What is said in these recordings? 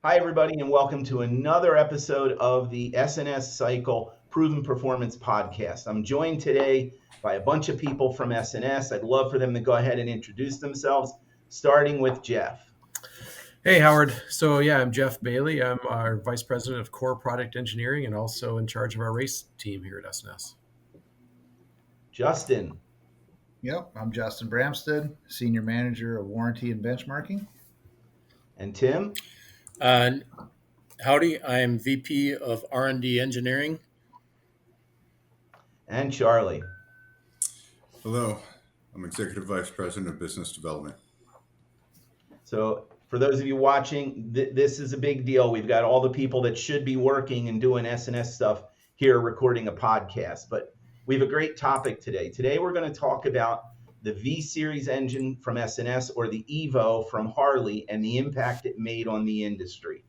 Hi, everybody, and welcome to another episode of the S&S Cycle Proven Performance Podcast. I'm joined today by a bunch of people from S&S. I'd love for them to go ahead and introduce themselves, starting with Jeff. Hey, Howard. I'm Jeff Bailey. I'm our Vice President of Core Product Engineering and also in charge of our race team here at S&S. Justin. Yep, I'm Justin Bramstead, Senior Manager of Warranty and Benchmarking. And Tim. Howdy, I am VP of R&D Engineering. And Charlie. Hello, I'm Executive Vice President of Business Development. So for those of you watching, this is a big deal. We've got all the people that should be working and doing S&S stuff here recording a podcast, but we have a great topic today. Today we're going to talk about the V-Series engine from S&S or the EVO from Harley and the impact it made on the industry.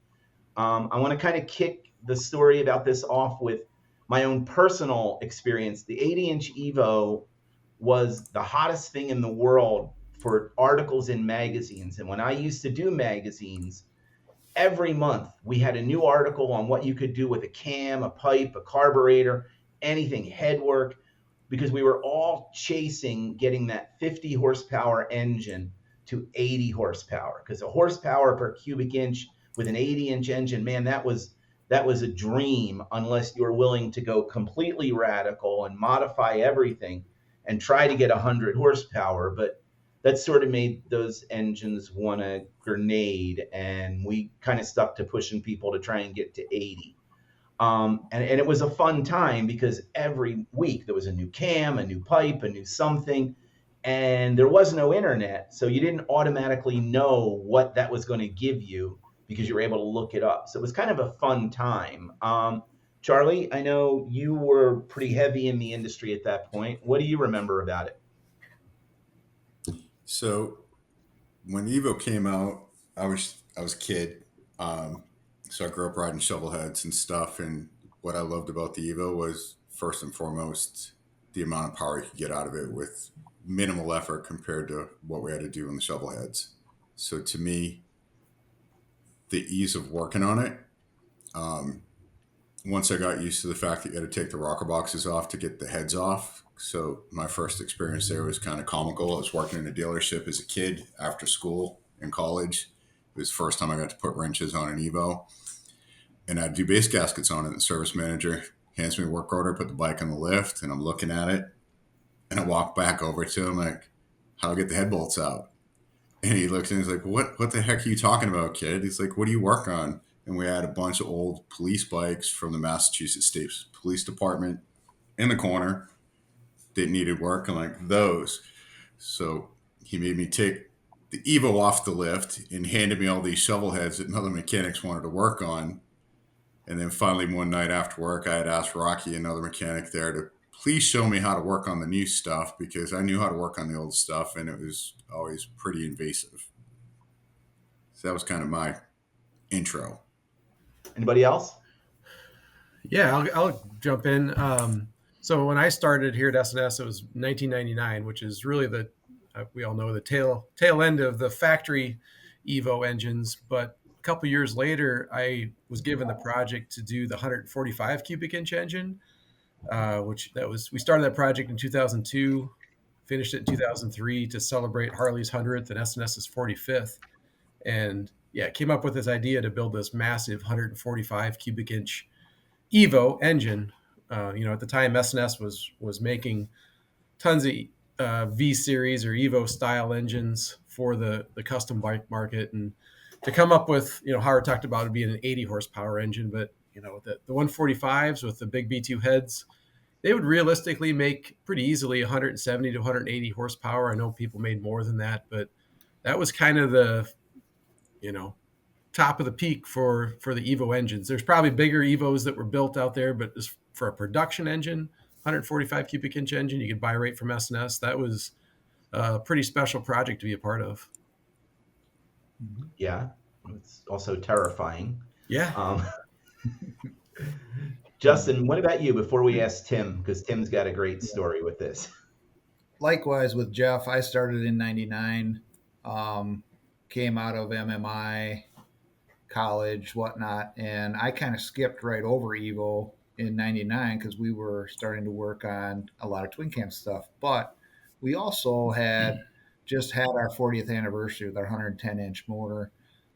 I want to kind of kick the story about this off with my own personal experience. The 80-inch EVO was the hottest thing in the world for articles in magazines. And when I used to do magazines, every month we had a new article on what you could do with a cam, a pipe, a carburetor, anything, headwork, because we were all chasing getting that 50 horsepower engine to 80 horsepower, because a horsepower per cubic inch with an 80-inch engine, man, that was a dream unless you were willing to go completely radical and modify everything and try to get 100 horsepower. But that sort of made those engines want a grenade, and we kind of stuck to pushing people to try and get to 80. And it was a fun time because every week there was a new cam, a new pipe, a new something, and there was no internet. So you didn't automatically know what that was going to give you because you were able to look it up. So it was kind of a fun time. Charlie, I know you were pretty heavy in the industry at that point. What do you remember about it? So when EVO came out, I was a kid. So I grew up riding shovel heads and stuff. And what I loved about the EVO was, first and foremost, the amount of power you could get out of it with minimal effort compared to what we had to do on the shovel heads. So to me, the ease of working on it, once I got used to the fact that you had to take the rocker boxes off to get the heads off. So my first experience there was kind of comical. I was working in a dealership as a kid after school in college. It was the first time I got to put wrenches on an EVO. And I'd do base gaskets on it. The service manager hands me a work order, put the bike on the lift, and I'm looking at it. And I walk back over to him like, how do I get the head bolts out? And he looks and he's like, what the heck are you talking about, kid? He's like, what do you work on? And we had a bunch of old police bikes from the Massachusetts State Police Department in the corner that needed work, and like those. So he made me take the EVO off the lift and handed me all these shovel heads that other mechanics wanted to work on. And then finally one night after work, I had asked Rocky, another mechanic there, to please show me how to work on the new stuff, because I knew how to work on the old stuff and it was always pretty invasive. So that was kind of my intro. Anybody else? Yeah, I'll jump in. So when I started here at S&S, it was 1999, which is really we all know the tail end of the factory EVO engines. But a couple years later, I was given the project to do the 145 cubic inch engine, we started that project in 2002, finished it in 2003 to celebrate Harley's 100th and S&S's 45th. And came up with this idea to build this massive 145 cubic inch EVO engine. At the time, S&S was making tons of V-Series or EVO style engines for the custom bike market. And to come up with, Howard talked about it being an 80 horsepower engine, but the 145s with the big B2 heads, they would realistically make pretty easily 170 to 180 horsepower. I know people made more than that, but that was kind of the, top of the peak for the EVO engines. There's probably bigger EVOs that were built out there, but as for a production engine, 145 cubic inch engine, you could buy right from S&S. That was a pretty special project to be a part of. Yeah, it's also terrifying. Yeah. Justin, what about you before we ask Tim? Because Tim's got a great story with this. Likewise with Jeff, I started in 99, came out of MMI, college, whatnot. And I kind of skipped right over EVO in 99 because we were starting to work on a lot of twin cam stuff. But we also had just had our 40th anniversary with our 110 inch motor,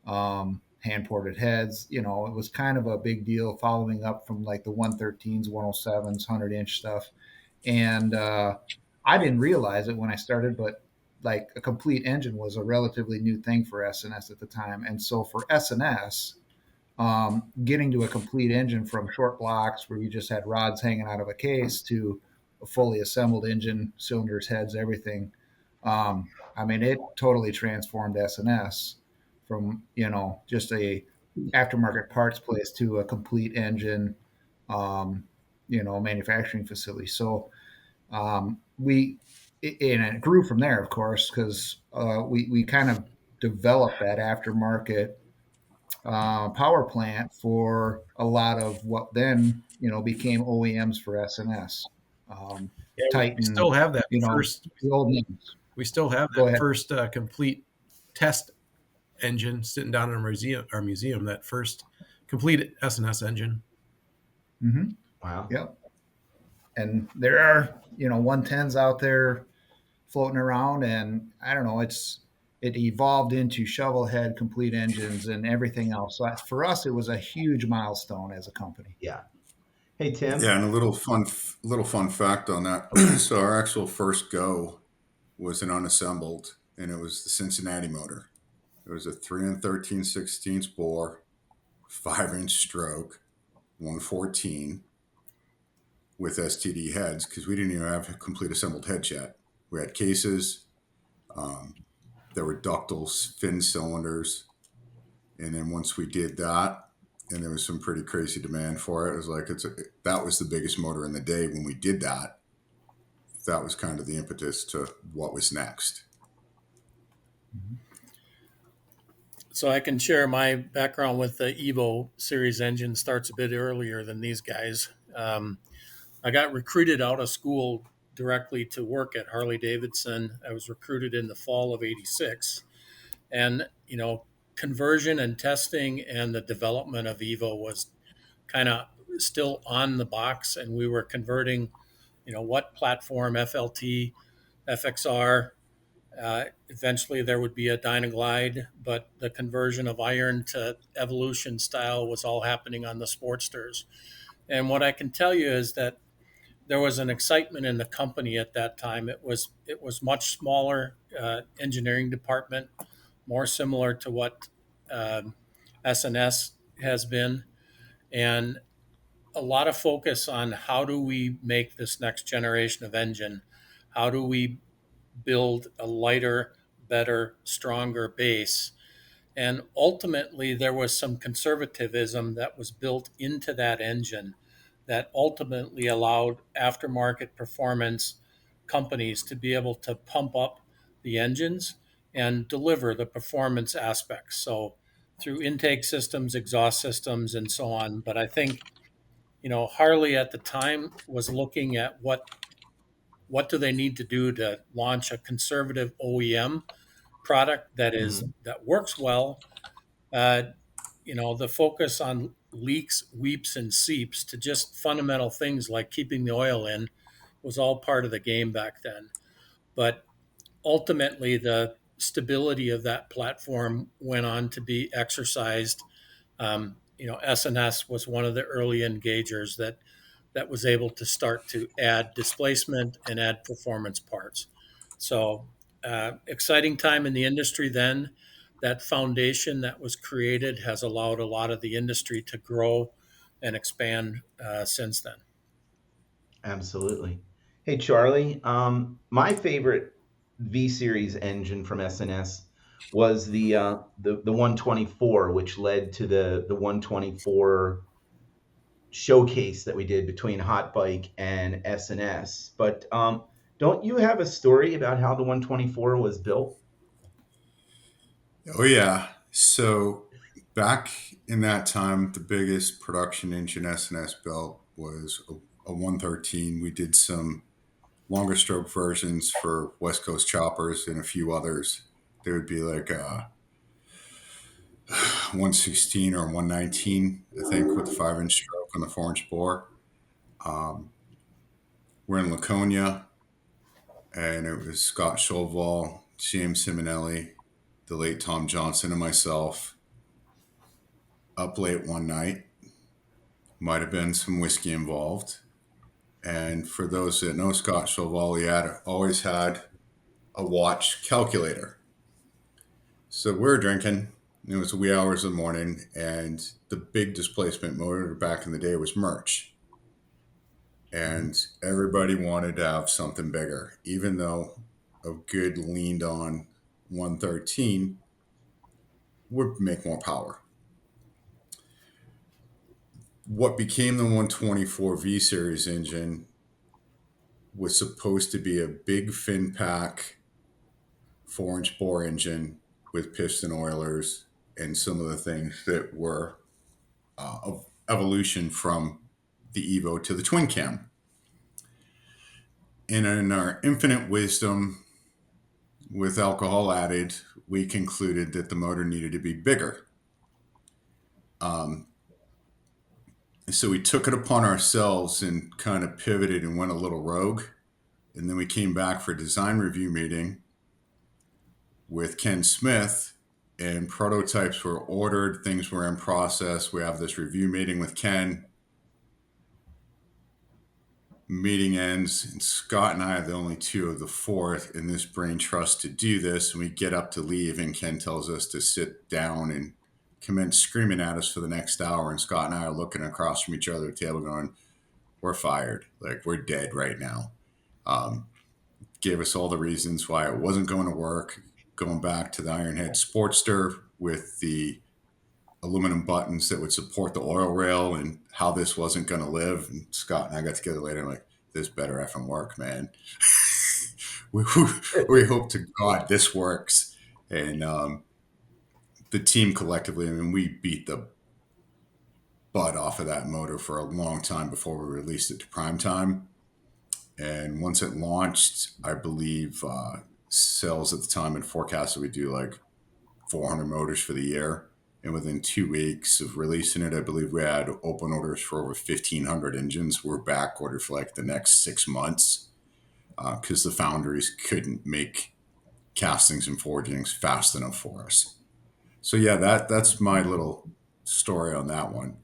hand ported heads. It was kind of a big deal following up from like the 113s, 107s, 100 inch stuff. And I didn't realize it when I started, but like a complete engine was a relatively new thing for S&S at the time. And so for S&S, getting to a complete engine from short blocks where you just had rods hanging out of a case to a fully assembled engine, cylinders, heads, everything. It totally transformed S&S from, just a aftermarket parts place to a complete engine, manufacturing facility. So and it grew from there, of course, because we kind of developed that aftermarket power plant for a lot of what then became OEMs for S&S. Yeah, we Titan, still have that first. the old names. We still have Go that ahead. first complete test engine sitting down in our museum. That first complete S&S engine. Mm-hmm. Wow. Yep. And there are 110s out there floating around, and I don't know, it evolved into shovel head complete engines and everything else. So for us, it was a huge milestone as a company. Yeah. Hey, Tim. Yeah, and a little fun fact on that. So our actual first go was an unassembled, and it was the Cincinnati motor. It was a 3 13/16 bore, 5-inch stroke, 114 with STD heads because we didn't even have complete assembled heads yet. We had cases. There were ductile fin cylinders. And then once we did that, and there was some pretty crazy demand for it, it was like that was the biggest motor in the day when we did that. That was kind of the impetus to what was next. So I can share my background with the EVO series engine. Starts a bit earlier than these guys. I got recruited out of school directly to work at Harley-Davidson. I was recruited in the fall of '86. And, conversion and testing and the development of EVO was kind of still on the box. And we were converting, what platform, FLT, FXR. Eventually there would be a Dynaglide, but the conversion of iron to Evolution style was all happening on the Sportsters. And what I can tell you is that there was an excitement in the company at that time. It was much smaller engineering department, more similar to what S&S has been, and a lot of focus on how do we make this next generation of engine? How do we build a lighter, better, stronger base? And ultimately, there was some conservatism that was built into that engine that ultimately allowed aftermarket performance companies to be able to pump up the engines and deliver the performance aspects. So through intake systems, exhaust systems, and so on. But I think, Harley at the time was looking at what do they need to do to launch a conservative OEM product that works well. The focus on leaks, weeps, and seeps to just fundamental things like keeping the oil in was all part of the game back then. But ultimately, the stability of that platform went on to be exercised. S&S was one of the early engagers that was able to start to add displacement and add performance parts. So exciting time in the industry then. That foundation that was created has allowed a lot of the industry to grow and expand since then. Absolutely. Hey, Charlie. My favorite V-Series engine from S&S was the 124, which led to the 124 showcase that we did between Hot Bike and S&S. But don't you have a story about how the 124 was built? Oh, yeah. So back in that time, the biggest production engine S&S built was a 113. We did some longer stroke versions for West Coast choppers and a few others. There would be like 116 or 119, I think, with the 5-inch stroke on the 4-inch bore. We're in Laconia, and it was Scott Schovall, James Simonelli, the late Tom Johnson, and myself up late one night. Might have been some whiskey involved. And for those that know Scott Schovall, he always had a watch calculator. So we're drinking. It was wee hours of the morning, and the big displacement motor back in the day was Merch. And everybody wanted to have something bigger, even though a good leaned on 113 would make more power. What became the 124 V-Series engine was supposed to be a big fin pack 4-inch bore engine with piston oilers and some of the things that were of evolution from the EVO to the twin cam. And in our infinite wisdom, with alcohol added, we concluded that the motor needed to be bigger. So we took it upon ourselves and kind of pivoted and went a little rogue. And then we came back for a design review meeting with Ken Smith, and prototypes were ordered, things were in process. We have this review meeting with Ken. Meeting ends, and Scott and I are the only two of the fourth in this brain trust to do this. And we get up to leave, and Ken tells us to sit down and commence screaming at us for the next hour. And Scott and I are looking across from each other at the table going, we're fired. Like, we're dead right now. Gave us all the reasons why it wasn't going to work. Going back to the Ironhead Sportster with the aluminum buttons that would support the oil rail and how this wasn't going to live. And Scott and I got together later and like, this better effing work, man. we hope to God this works. And the team collectively, I mean, we beat the butt off of that motor for a long time before we released it to prime time. And once it launched, I believe sales at the time and forecast that we do like 400 motors for the year. And within 2 weeks of releasing it, I believe we had open orders for over 1,500 engines. We're back ordered for like the next 6 months because the foundries couldn't make castings and forgings fast enough for us. So yeah, that's my little story on that one.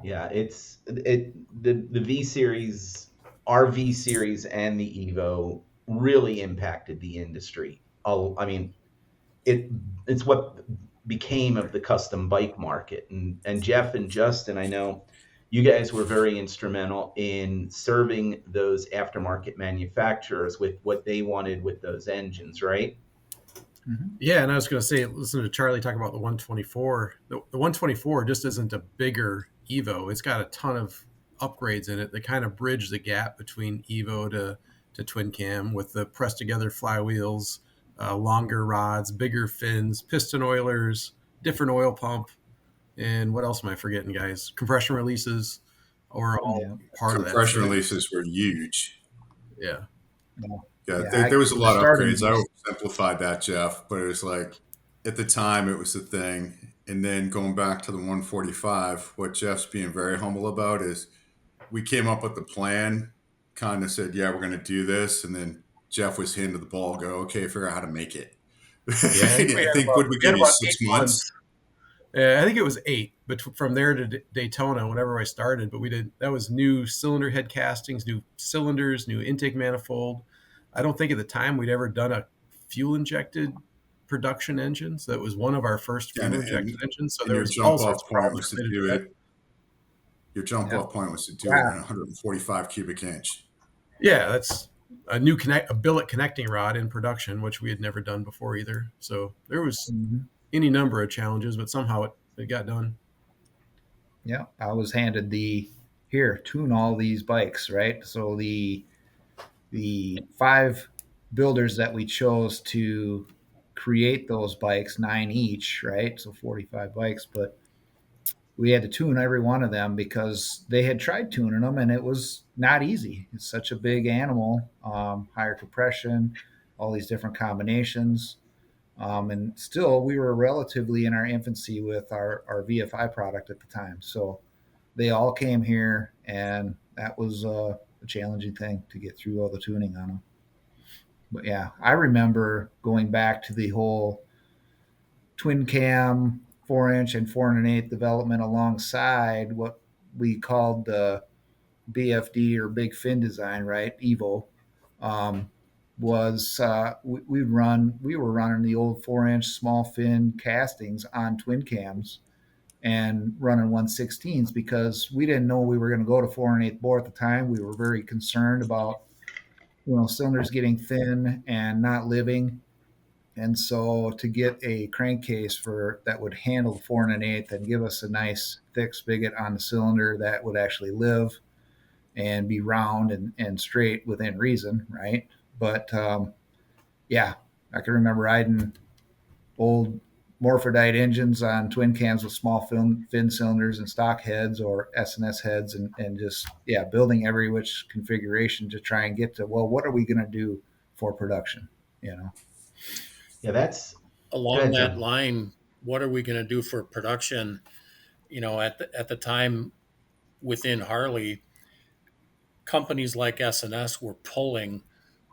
Yeah, the V-Series, our V-Series and the EVO really impacted the industry. I mean, it's what became of the custom bike market. And Jeff and Justin, I know you guys were very instrumental in serving those aftermarket manufacturers with what they wanted with those engines, right? Mm-hmm. Yeah, and I was going to say, listen to Charlie talk about the 124. The 124 just isn't a bigger EVO. It's got a ton of upgrades in it that kind of bridge the gap between EVO to twin cam with the pressed together flywheels, longer rods, bigger fins, piston oilers, different oil pump, and what else am I forgetting, guys? Compression releases are all part of that. Compression releases were huge. Yeah. Yeah, there was a lot of upgrades. I oversimplified that, Jeff, but it was like at the time it was the thing. And then going back to the 145, what Jeff's being very humble about is we came up with the plan, kind of said, yeah, we're going to do this. And then Jeff was handed the ball, go, okay, figure out how to make it. Yeah, I think would we give you 6 months? I think it was 8, but from there to Daytona, whenever I started, but that was new cylinder head castings, new cylinders, new intake manifold. I don't think at the time we'd ever done a fuel injected production engine. So that was one of our first fuel injected engines. So there was all sorts of problems to do it. Your jump off point was to do it in 145 cubic inch. Yeah, that's a billet connecting rod in production, which we had never done before either. So there was any number of challenges, but somehow it got done. Yeah, I was handed tune all these bikes, right? So the 5 builders that we chose to create those bikes, 9 each, right? So 45 bikes, but we had to tune every one of them because they had tried tuning them and it was not easy. It's such a big animal, higher compression, all these different combinations. And still, we were relatively in our infancy with our VFI product at the time. So they all came here, and that was a challenging thing to get through all the tuning on them. But yeah, I remember going back to the whole twin cam 4-inch and 4 1/8 development alongside what we called the BFD or big fin design, right? EVO. Um, was we were running the old 4-inch small fin castings on twin cams and running 116s because we didn't know we were going to go to 4 1/8 bore at the time. We were very concerned about cylinders getting thin and not living. And so to get a crankcase for that would handle the 4 1/8 and give us a nice thick spigot on the cylinder that would actually live and be round and straight within reason, right? But yeah, I can remember riding old Morphodite engines on twin cams with small fin cylinders and stock heads or S&S heads and just, building every which configuration to try and get to, well, what are we going to do for production, Yeah, that's Along good, that Jeff. line, what are we going to do for production? At the time within Harley, companies like S&S were pulling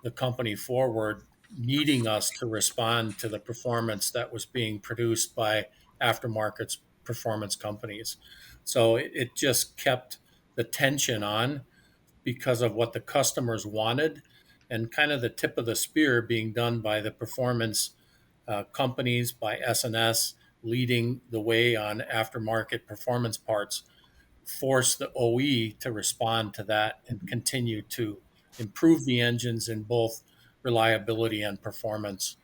the company forward, needing us to respond to the performance that was being produced by aftermarket's performance companies. So it just kept the tension on because of what the customers wanted, and kind of the tip of the spear being done by the performance companies, by S&S leading the way on aftermarket performance parts, force the OE to respond to that and continue to improve the engines in both reliability and performance.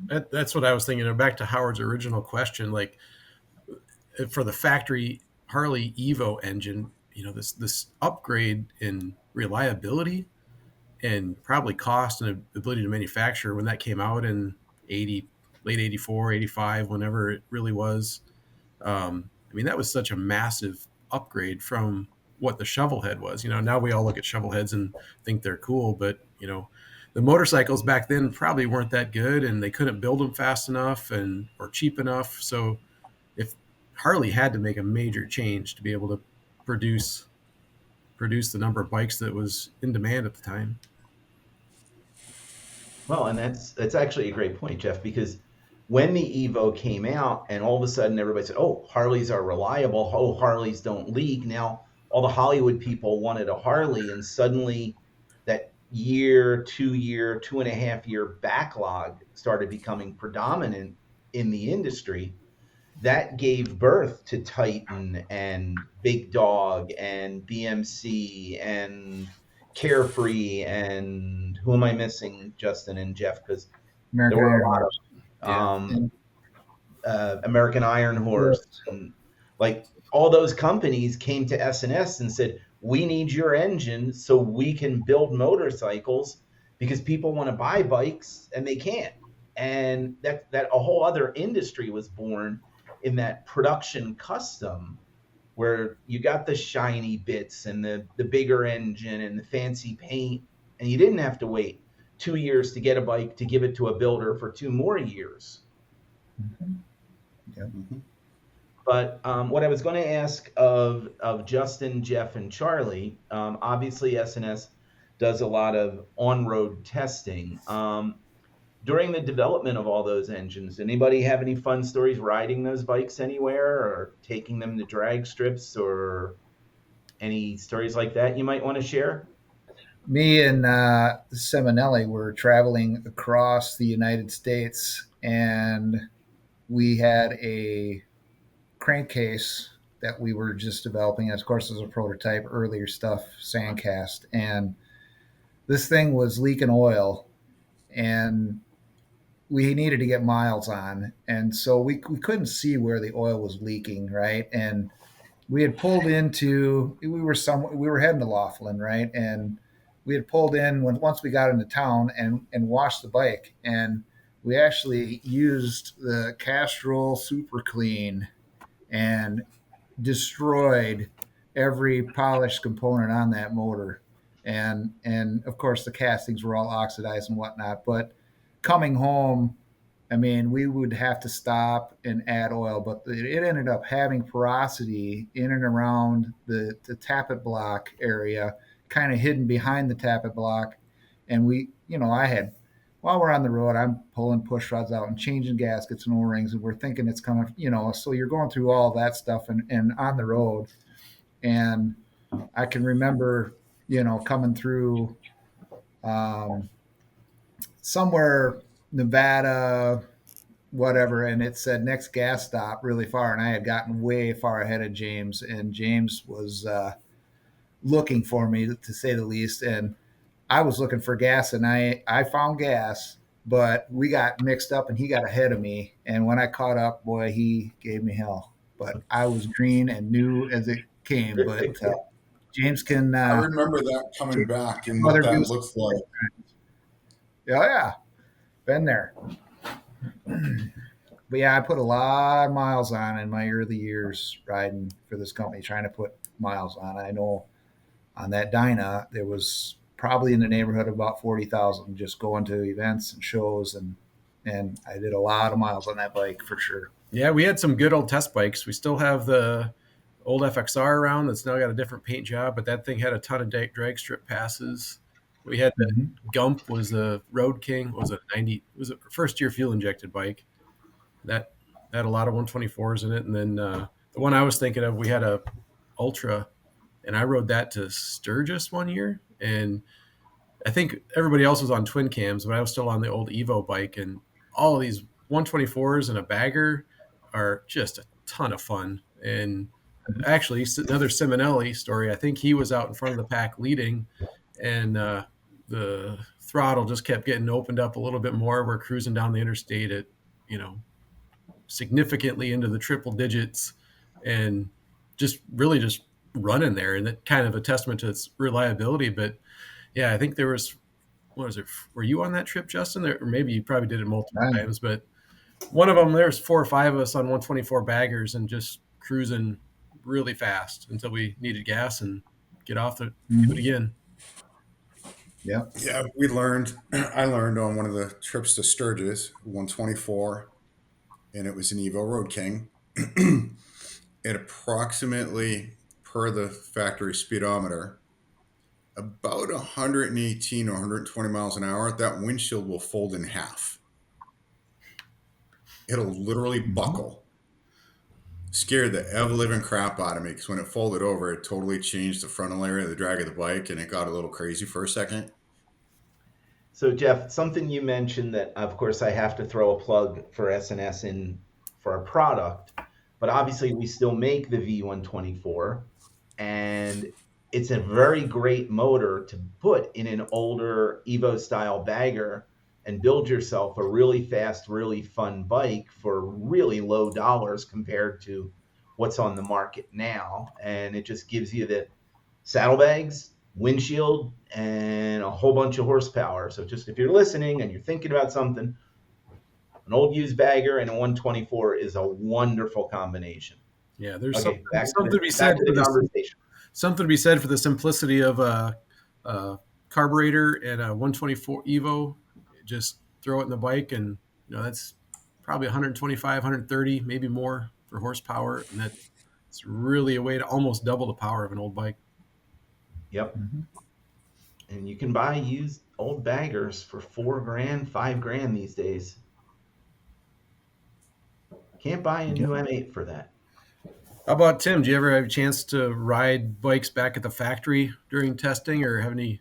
That's what I was thinking. Back to Howard's original question, like for the factory Harley EVO engine, this upgrade in reliability and probably cost and ability to manufacture when that came out in 80, late 84, 85, whenever it really was. I mean, that was such a massive upgrade from what the shovel head was. Now we all look at shovel heads and think they're cool, but the motorcycles back then probably weren't that good, and they couldn't build them fast enough or cheap enough. So if Harley had to make a major change to be able to produce the number of bikes that was in demand at the time. Well, and that's actually a great point, Jeff, because when the Evo came out and all of a sudden everybody said, oh, Harleys are reliable. Oh, Harleys don't leak. Now all the Hollywood people wanted a Harley, and suddenly that year, 2 year, 2.5 year backlog started becoming predominant in the industry. That gave birth to Titan and Big Dog and BMC and Carefree and who am I missing, Justin and Jeff? Because there American were Iron a lot Horse. American Iron Horse, and like all those companies came to S&S and said, we need your engine so we can build motorcycles because people want to buy bikes and they can't. And that a whole other industry was born in that production custom where you got the shiny bits and the bigger engine and the fancy paint, and you didn't have to wait 2 years to get a bike to give it to a builder for 2 more years. Mm-hmm. Yep. Mm-hmm. But what I was going to ask of Justin, Jeff, and Charlie, obviously S&S does a lot of on-road testing. During the development of all those engines, anybody have any fun stories riding those bikes anywhere or taking them to drag strips or any stories like that you might want to share? Me and Seminelli were traveling across the United States, and we had a crankcase that we were just developing. Of course, as a prototype, earlier stuff, sandcast, and this thing was leaking oil, and we needed to get miles on, and so we couldn't see where the oil was leaking, right? And we had pulled into we were heading to Laughlin, right? And we had pulled in once we got into town and washed the bike, and we actually used the Castrol Super Clean and destroyed every polished component on that motor, and of course the castings were all oxidized and whatnot, but coming home, I mean, we would have to stop and add oil, but it ended up having porosity in and around the tappet block area, kind of hidden behind the tappet block. And we, while we're on the road, I'm pulling push rods out and changing gaskets and O-rings, and we're thinking it's coming, so you're going through all that stuff and on the road. And I can remember, coming through somewhere, Nevada, whatever, and it said next gas stop really far, and I had gotten way far ahead of James, and James was looking for me, to say the least, and I was looking for gas, and I found gas, but we got mixed up and he got ahead of me, and when I caught up, boy, he gave me hell. But I was green and new as it came. But James can I remember that coming back and what that looks like. Yeah, been there. But yeah, I put a lot of miles on in my early years riding for this company, trying to put miles on. I know on that Dyna, there was probably in the neighborhood of about 40,000 just going to events and shows. And I did a lot of miles on that bike for sure. Yeah, we had some good old test bikes. We still have the old FXR around that's now got a different paint job, but that thing had a ton of drag strip passes. We had the Gump was a Road King. Was it 90? It was a first year fuel injected bike. That had a lot of 124s in it. And then the one I was thinking of, we had a Ultra, and I rode that to Sturgis one year. And I think everybody else was on twin cams, but I was still on the old EVO bike. And all of these 124s and a bagger are just a ton of fun. And actually, another Simonelli story. I think he was out in front of the pack leading, and the throttle just kept getting opened up a little bit more. We're cruising down the interstate at, significantly into the triple digits, and just running there. And that kind of a testament to its reliability. But yeah, I think there was, what was it? Were you on that trip, Justin? Or maybe you probably did it multiple times, but one of them, there's 4 or 5 of us on 124 baggers and just cruising really fast until we needed gas and get off do it again. Yeah. Yeah, I learned on one of the trips to Sturgis, 124, and it was an EVO Road King. At approximately, per the factory speedometer, about 118 or 120 miles an hour, that windshield will fold in half. It'll literally buckle. Scared the ever-living crap out of me, because when it folded over, it totally changed the frontal area of the drag of the bike, and it got a little crazy for a second. So Jeff, something you mentioned that, of course, I have to throw a plug for S&S in for our product, but obviously we still make the V124, and it's a very great motor to put in an older Evo style bagger and build yourself a really fast, really fun bike for really low dollars compared to what's on the market now. And it just gives you the saddlebags, windshield, and a whole bunch of horsepower. So just if you're listening and you're thinking about something, an old used bagger and a 124 is a wonderful combination. Yeah, there's something to be said for the conversation. Something to be said for the simplicity of a carburetor and a 124 Evo. Just throw it in the bike, and that's probably 125, 130, maybe more for horsepower, and that's really a way to almost double the power of an old bike. Yep. And you can buy used old baggers for $4,000, $5,000 these days. Can't buy a new M8 for that. How about Tim? Do you ever have a chance to ride bikes back at the factory during testing, or have any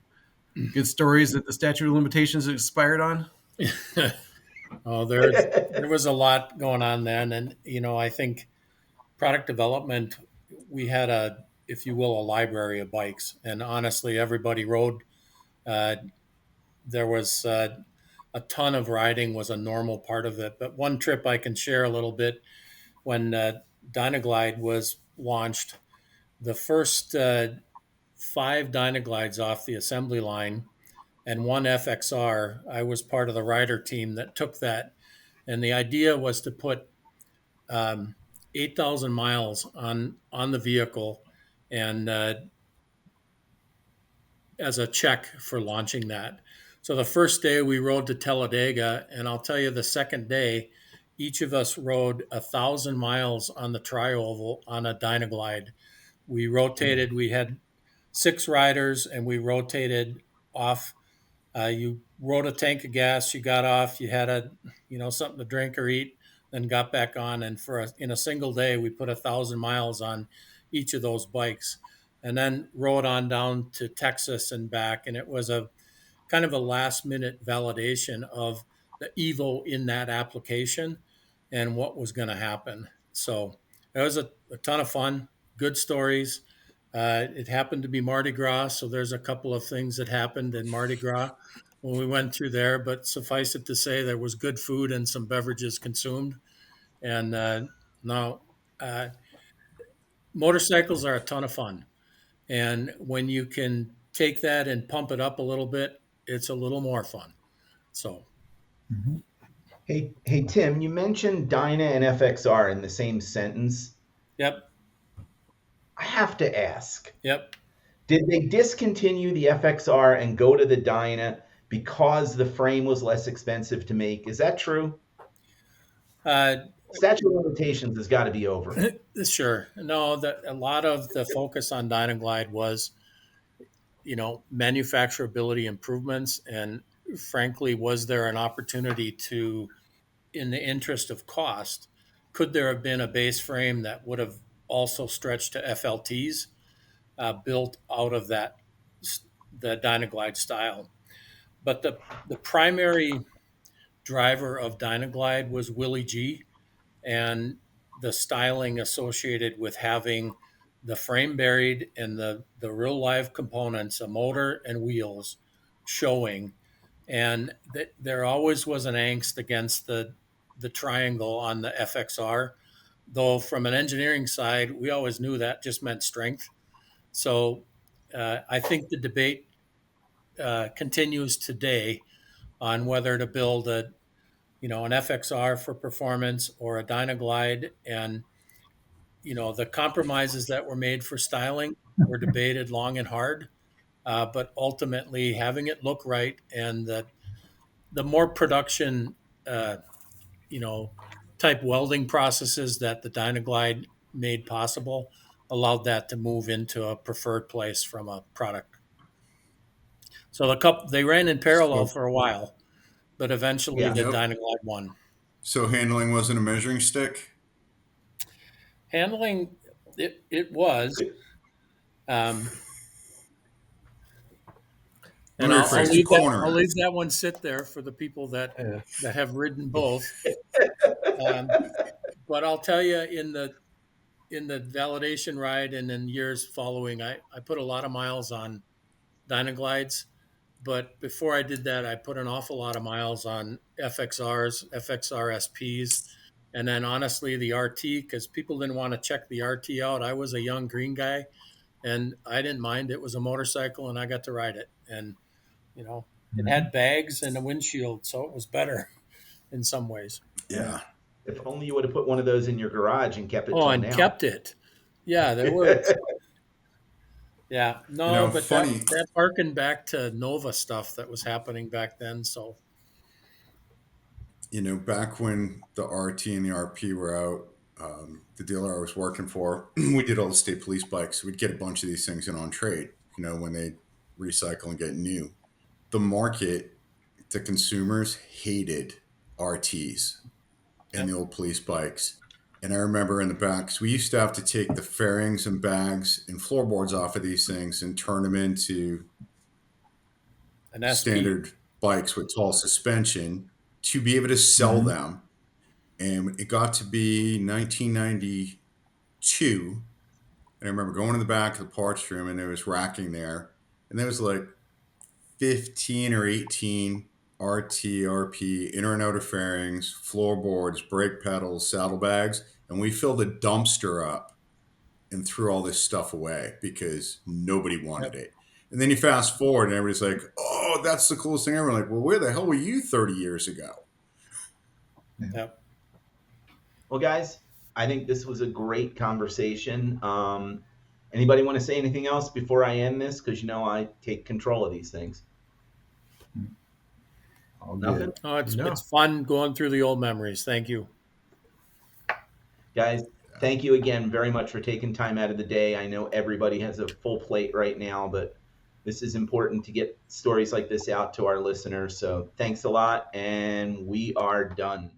good stories that the statute of limitations expired on? Oh, there was a lot going on then. And, I think product development, we had if you will, a library of bikes. And honestly, everybody rode. There was a ton of riding was a normal part of it. But one trip I can share a little bit, when Dynaglide was launched, the first 5 Dynaglides off the assembly line and 1 FXR, I was part of the rider team that took that. And the idea was to put 8,000 miles on the vehicle, and as a check for launching that. So the first day we rode to Talladega, and I'll tell you the second day, each of us rode 1,000 miles on the tri-oval on a Dynaglide. We rotated, we had 6 riders, and we rotated off. You rode a tank of gas, you got off, you had something to drink or eat, then got back on. And in a single day, we put 1,000 miles on each of those bikes, and then rode on down to Texas and back. And it was a kind of a last minute validation of the EVO in that application and what was going to happen. So it was a ton of fun, good stories. It happened to be Mardi Gras, so there's a couple of things that happened in Mardi Gras when we went through there, but suffice it to say there was good food and some beverages consumed. And now motorcycles are a ton of fun. And when you can take that and pump it up a little bit, it's a little more fun. So, Hey, Tim, you mentioned Dyna and FXR in the same sentence. yep, I have to ask, yep. did they discontinue the FXR and go to the Dyna because the frame was less expensive to make? Is that true? Statute of limitations has got to be over. Sure. No, a lot of the focus on Dynaglide was, manufacturability improvements. And frankly, was there an opportunity to, in the interest of cost, could there have been a base frame that would have also stretched to FLTs built out of the Dynaglide style? But the primary driver of Dynaglide was Willie G, and the styling associated with having the frame buried and the real live components, a motor and wheels showing. And there always was an angst against the triangle on the FXR, though from an engineering side, we always knew that just meant strength. So I think the debate continues today on whether to build an FXR for performance or a Dynaglide. And, the compromises that were made for styling were debated long and hard. But ultimately having it look right and the more production, type welding processes that the Dynaglide made possible allowed that to move into a preferred place from a product. So they ran in parallel for a while, but eventually the Dynaglide won. So handling wasn't a measuring stick? Handling, it was. And I'll leave that one sit there for the people that have ridden both. But I'll tell you, in the validation ride and in years following, I put a lot of miles on Dynaglides. But before I did that, I put an awful lot of miles on FXRs, FXR SPs, and then honestly the RT, because people didn't want to check the RT out. I was a young green guy, and I didn't mind. It was a motorcycle, and I got to ride it. And, it had bags and a windshield, so it was better in some ways. Yeah. If only you would have put one of those in your garage and kept it. Kept it. Yeah, there were. Yeah, no, but funny. That harkened back to Nova stuff that was happening back then. So, back when the RT and the RP were out, the dealer I was working for, we did all the state police bikes. We'd get a bunch of these things in on trade, when they recycle and get new. The market, the consumers hated RTs and the old police bikes. And I remember in the back, because we used to have to take the fairings and bags and floorboards off of these things and turn them into standard bikes with tall suspension to be able to sell them. And it got to be 1992. And I remember going in the back of the parts room, and there was racking there. And there was like 15 or 18 RT, RP, inner and outer fairings, floorboards, brake pedals, saddlebags, and we filled a dumpster up and threw all this stuff away because nobody wanted it. And then you fast forward and everybody's like, oh, that's the coolest thing ever. Like, well, where the hell were you 30 years ago? Yep. Well, guys, I think this was a great conversation. Anybody want to say anything else before I end this? Because, I take control of these things. All Nothing? good. Oh, No. it's fun going through the old memories. Thank you. Guys, thank you again very much for taking time out of the day. I know everybody has a full plate right now, but this is important to get stories like this out to our listeners. So thanks a lot, and we are done.